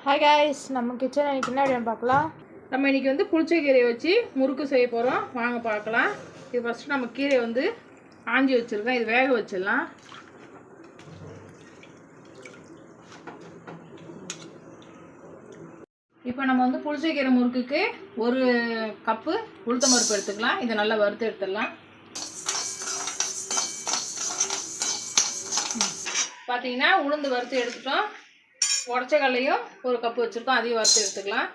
Hi guys, நம்ம kitchen இன்றைக்கி என்ன வீடியோன்னு பார்க்கலாம். நம்ம இன்றைக்கி வந்து புளிச்சக்கீரையை வச்சு முறுக்கு செய்ய போகிறோம். வாங்க பார்க்கலாம். இது ஃபஸ்ட்டு நம்ம கீரையை வந்து ஆஞ்சி வச்சுருக்கோம். இது வேக வச்சிடலாம். இப்போ நம்ம வந்து புளிச்சக்கீரை முறுக்குக்கு 1 கப்பு உளுத்தம் பருப்பு எடுத்துக்கலாம். இதை நல்லா வறுத்து எடுத்துடலாம். பார்த்தீங்கன்னா உளுந்து வறுத்து எடுத்துட்டோம். உடச்ச கடலையும் 1 கப்பு வச்சுருக்கோம், அதையும் வறுத்து எடுத்துக்கலாம்.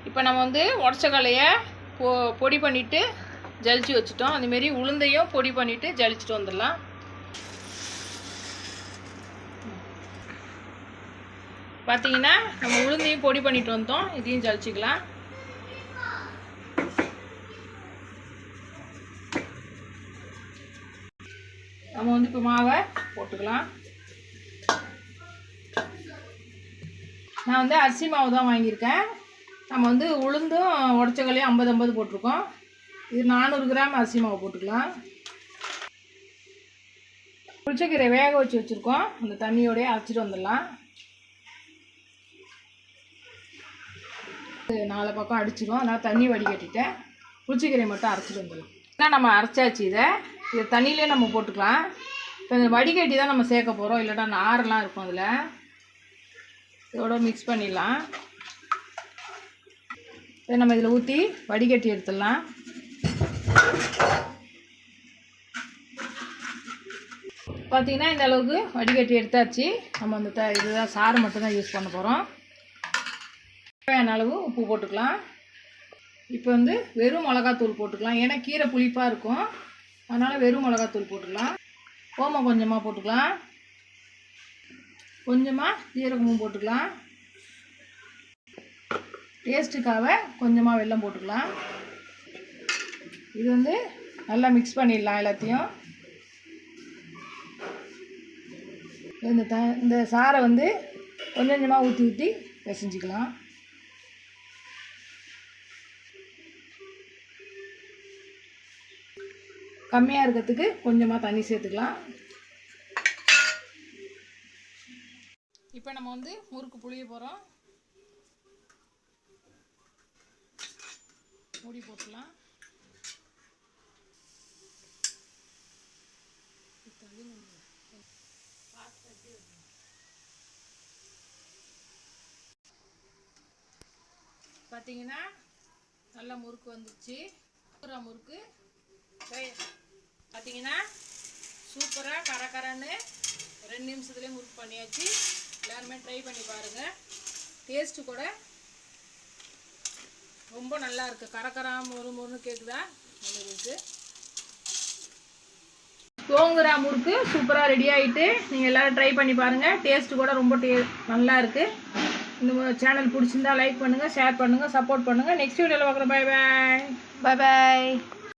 இப்போ நம்ம வந்து உடச்ச கடலையை பொடி பண்ணிவிட்டு ஜலிச்சு வச்சுட்டோம். அதுமாரி உளுந்தையும் பொடி பண்ணிவிட்டு ஜலிச்சுட்டு வந்துடலாம். பார்த்தீங்கன்னா நம்ம உளுந்தையும் பொடி பண்ணிட்டு வந்தோம், இதையும் ஜலிச்சிக்கலாம். நம்ம வந்து இப்போ மாவை போட்டுக்கலாம். நான் வந்து அரிசி மாவு தான் வாங்கியிருக்கேன். நம்ம வந்து உளுந்தும் உடச்சக்கல்லையும் 50-50 போட்டிருக்கோம். இது 400 கிராம் அரிசி மாவு போட்டுக்கலாம். புளிச்சக்கீரை வேக வச்சு வச்சுருக்கோம், அந்த தண்ணியோடய அரைச்சிட்டு வந்துடலாம். 4 பக்கம் அடிச்சிடும், அதனால் தண்ணி வடிகட்டிட்டேன். புளிச்சக்கீரை மட்டும் அரைச்சிட்டு வந்துடலாம். இதான் நம்ம அரைச்சாச்சு. இதை தண்ணியிலே நம்ம போட்டுக்கலாம். இப்போ இந்த வடிகட்டி தான் நம்ம சேர்க்க போகிறோம், இல்லைனா நாரெலாம் இருக்கும் அதில். இதோட மிக்ஸ் பண்ணிடலாம். இதை நம்ம இதில் ஊற்றி வடிகட்டி எடுத்துடலாம். பார்த்திங்கன்னா இந்த அளவுக்கு வடிகட்டி எடுத்தாச்சு. நம்ம அந்த இதுதான் சாறு மட்டும்தான் யூஸ் பண்ண போகிறோம். தேவையான அளவு உப்பு போட்டுக்கலாம். இப்போ வந்து வெறும் மிளகாத்தூள் போட்டுக்கலாம். ஏன்னா கீரை புளிப்பாக இருக்கும், அதனால் வெறும் மிளகாத்தூள் போட்டுக்கலாம். ஓமம் கொஞ்சமாக போட்டுக்கலாம். கொஞ்சமாக ஜீரகமும் போட்டுக்கலாம். டேஸ்ட்டுக்காக கொஞ்சமாக வெல்லம் போட்டுக்கலாம். இது வந்து நல்லா மிக்ஸ் பண்ணிடலாம் எல்லாத்தையும். இந்த சாறை வந்து கொஞ்சம் கொஞ்சமாக ஊற்றி ஊற்றி பிசைஞ்சிக்கலாம். கம்மியாக இருக்கிறதுக்கு கொஞ்சமாக தண்ணி சேர்த்துக்கலாம். இப்போ நம்ம வந்து முறுக்கு புளிய போகிறோம். மூடி போட்டுக்கலாம். பார்த்தீங்கன்னா நல்ல முறுக்கு வந்துச்சு. முறுக்கு பார்த்தீங்கன்னா சூப்பராக கரகரன்னு 2 நிமிஷத்துலேயே முறுக்கு பண்ணியாச்சு. எல்லாருமே ட்ரை பண்ணி பாருங்கள். டேஸ்ட்டு கூட ரொம்ப நல்லா இருக்குது. கரகரா முறுமுறுன்னு கேட்குதா இருக்குது. கோங்குரா முறுக்கு சூப்பராக ரெடி ஆகிட்டு நீங்கள் எல்லோரும் ட்ரை பண்ணி பாருங்கள். டேஸ்ட்டு கூட ரொம்ப நல்லா இருக்குது. இந்த சேனல் பிடிச்சிருந்தா லைக் பண்ணுங்கள், ஷேர் பண்ணுங்கள், சப்போர்ட் பண்ணுங்கள். நெக்ஸ்ட் வீடியோவில் பார்க்குறேன். பாய் பாய். பாய் பாய்.